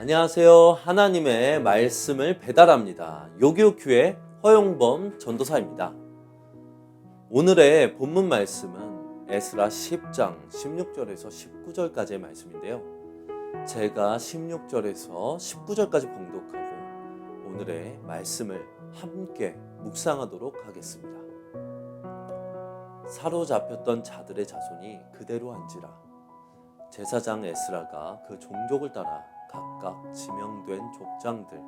안녕하세요. 하나님의 말씀을 배달합니다. 요기요큐의 허용범 전도사입니다. 오늘의 본문 말씀은 에스라 10장 16절에서 19절까지의 말씀인데요. 제가 16절에서 19절까지 봉독하고 오늘의 말씀을 함께 묵상하도록 하겠습니다. 사로잡혔던 자들의 자손이 그대로 앉으라. 제사장 에스라가 그 종족을 따라 각각 지명된 족장들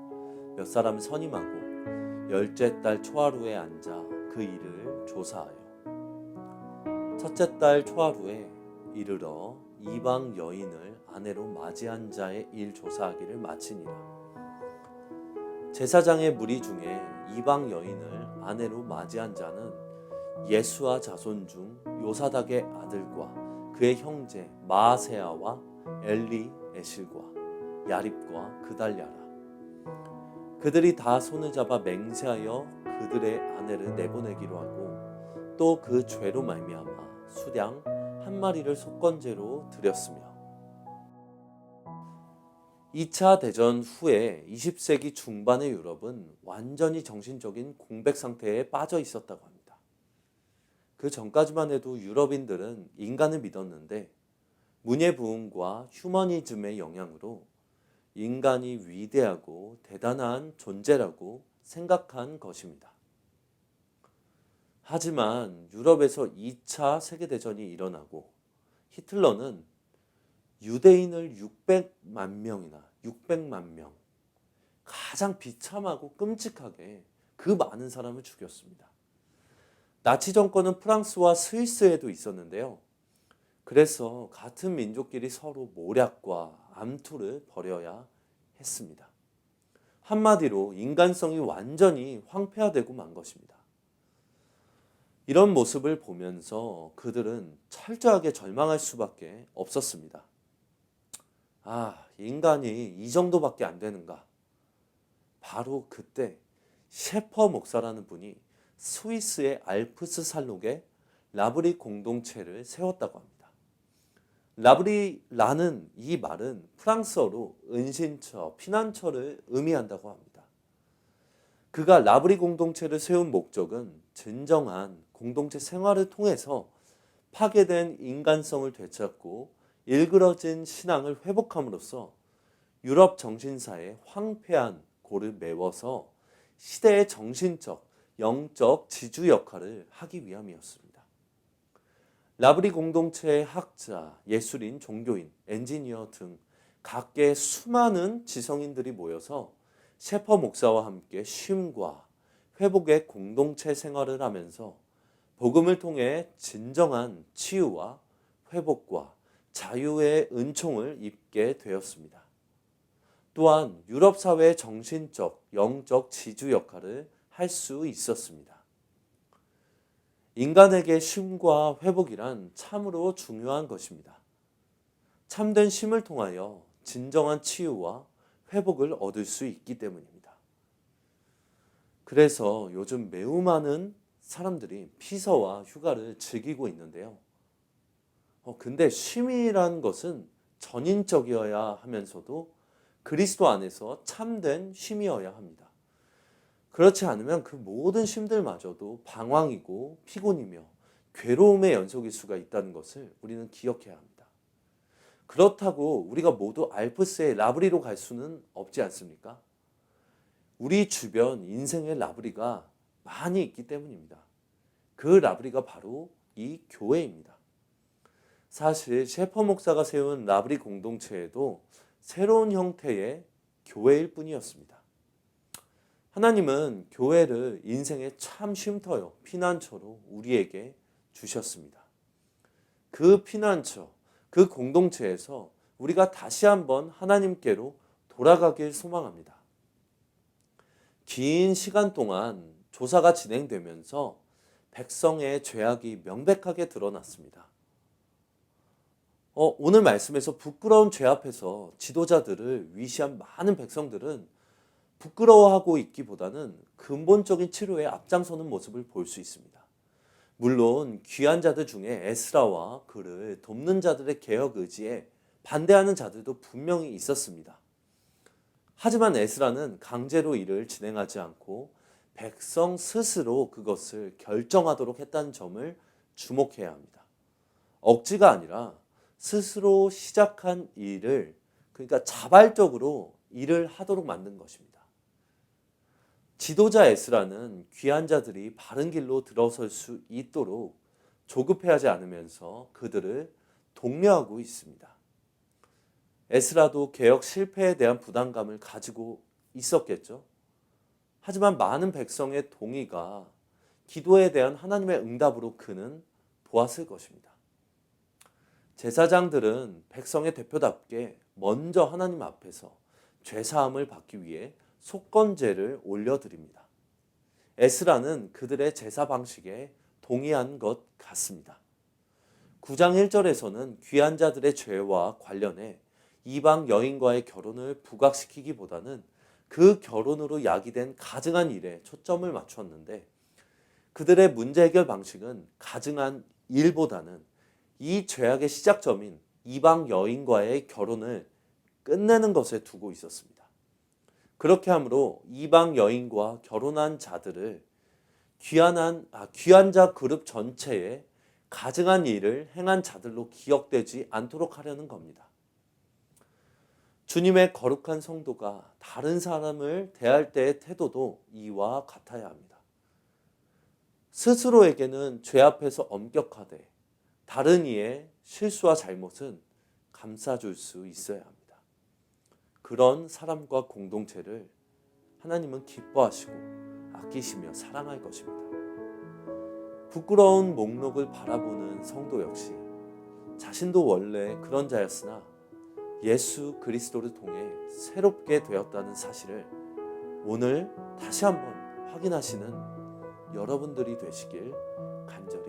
몇 사람을 선임하고 열째 달 초하루에 앉아 그 일을 조사하여 첫째 달 초하루에 이르러 이방 여인을 아내로 맞이한 자의 일 조사하기를 마치니라. 제사장의 무리 중에 이방 여인을 아내로 맞이한 자는 예수아 자손 중 요사닥의 아들과 그의 형제 마아세야와 엘리 에실과 야립과 그달랴라. 그들이 다 손을 잡아 맹세하여 그들의 아내를 내보내기로 하고 또 그 죄로 말미암아 수량 한 마리를 속건제로 드렸으며 2차 대전 후에 20세기 중반의 유럽은 완전히 정신적인 공백 상태에 빠져 있었다고 합니다. 그 전까지만 해도 유럽인들은 인간을 믿었는데 문예부흥과 휴머니즘의 영향으로 인간이 위대하고 대단한 존재라고 생각한 것입니다. 하지만 유럽에서 2차 세계대전이 일어나고 히틀러는 유대인을 600만 명, 가장 비참하고 끔찍하게 그 많은 사람을 죽였습니다. 나치 정권은 프랑스와 스위스에도 있었는데요. 그래서 같은 민족끼리 서로 모략과 암투를 벌여야 했습니다. 한마디로 인간성이 완전히 황폐화되고 만 것입니다. 이런 모습을 보면서 그들은 철저하게 절망할 수밖에 없었습니다. 인간이 이 정도밖에 안 되는가? 바로 그때 셰퍼 목사라는 분이 스위스의 알프스 산록에 라브리 공동체를 세웠다고 합니다. 라브리라는 이 말은 프랑스어로 은신처, 피난처를 의미한다고 합니다. 그가 라브리 공동체를 세운 목적은 진정한 공동체 생활을 통해서 파괴된 인간성을 되찾고 일그러진 신앙을 회복함으로써 유럽 정신사의 황폐한 골을 메워서 시대의 정신적, 영적 지주 역할을 하기 위함이었습니다. 라브리 공동체의 학자, 예술인, 종교인, 엔지니어 등 각계의 수많은 지성인들이 모여서 셰퍼 목사와 함께 쉼과 회복의 공동체 생활을 하면서 복음을 통해 진정한 치유와 회복과 자유의 은총을 입게 되었습니다. 또한 유럽 사회의 정신적, 영적 지주 역할을 할 수 있었습니다. 인간에게 쉼과 회복이란 참으로 중요한 것입니다. 참된 쉼을 통하여 진정한 치유와 회복을 얻을 수 있기 때문입니다. 그래서 요즘 매우 많은 사람들이 피서와 휴가를 즐기고 있는데요. 근데 쉼이란 것은 전인적이어야 하면서도 그리스도 안에서 참된 쉼이어야 합니다. 그렇지 않으면 그 모든 쉼들마저도 방황이고 피곤이며 괴로움의 연속일 수가 있다는 것을 우리는 기억해야 합니다. 그렇다고 우리가 모두 알프스의 라브리로 갈 수는 없지 않습니까? 우리 주변 인생의 라브리가 많이 있기 때문입니다. 그 라브리가 바로 이 교회입니다. 사실 셰퍼 목사가 세운 라브리 공동체에도 새로운 형태의 교회일 뿐이었습니다. 하나님은 교회를 인생의 참 쉼터요, 피난처로 우리에게 주셨습니다. 그 피난처, 그 공동체에서 우리가 다시 한번 하나님께로 돌아가길 소망합니다. 긴 시간 동안 조사가 진행되면서 백성의 죄악이 명백하게 드러났습니다. 오늘 말씀에서 부끄러운 죄 앞에서 지도자들을 위시한 많은 백성들은 부끄러워하고 있기보다는 근본적인 치료에 앞장서는 모습을 볼 수 있습니다. 물론 귀한 자들 중에 에스라와 그를 돕는 자들의 개혁 의지에 반대하는 자들도 분명히 있었습니다. 하지만 에스라는 강제로 일을 진행하지 않고 백성 스스로 그것을 결정하도록 했다는 점을 주목해야 합니다. 억지가 아니라 스스로 시작한 일을, 그러니까 자발적으로 일을 하도록 만든 것입니다. 지도자 에스라는 귀한 자들이 바른 길로 들어설 수 있도록 조급해하지 않으면서 그들을 독려하고 있습니다. 에스라도 개혁 실패에 대한 부담감을 가지고 있었겠죠. 하지만 많은 백성의 동의가 기도에 대한 하나님의 응답으로 그는 보았을 것입니다. 제사장들은 백성의 대표답게 먼저 하나님 앞에서 죄사함을 받기 위해 속건제를 올려드립니다. 에스라는 그들의 제사 방식에 동의한 것 같습니다. 9장 1절에서는 귀한 자들의 죄와 관련해 이방 여인과의 결혼을 부각시키기보다는 그 결혼으로 야기된 가증한 일에 초점을 맞추었는데, 그들의 문제 해결 방식은 가증한 일보다는 이 죄악의 시작점인 이방 여인과의 결혼을 끝내는 것에 두고 있었습니다. 그렇게 함으로 이방 여인과 결혼한 자들을 귀한 자 그룹 전체에 가증한 일을 행한 자들로 기억되지 않도록 하려는 겁니다. 주님의 거룩한 성도가 다른 사람을 대할 때의 태도도 이와 같아야 합니다. 스스로에게는 죄 앞에서 엄격하되 다른 이의 실수와 잘못은 감싸줄 수 있어야 합니다. 그런 사람과 공동체를 하나님은 기뻐하시고 아끼시며 사랑할 것입니다. 부끄러운 목록을 바라보는 성도 역시 자신도 원래 그런 자였으나 예수 그리스도를 통해 새롭게 되었다는 사실을 오늘 다시 한번 확인하시는 여러분들이 되시길 간절히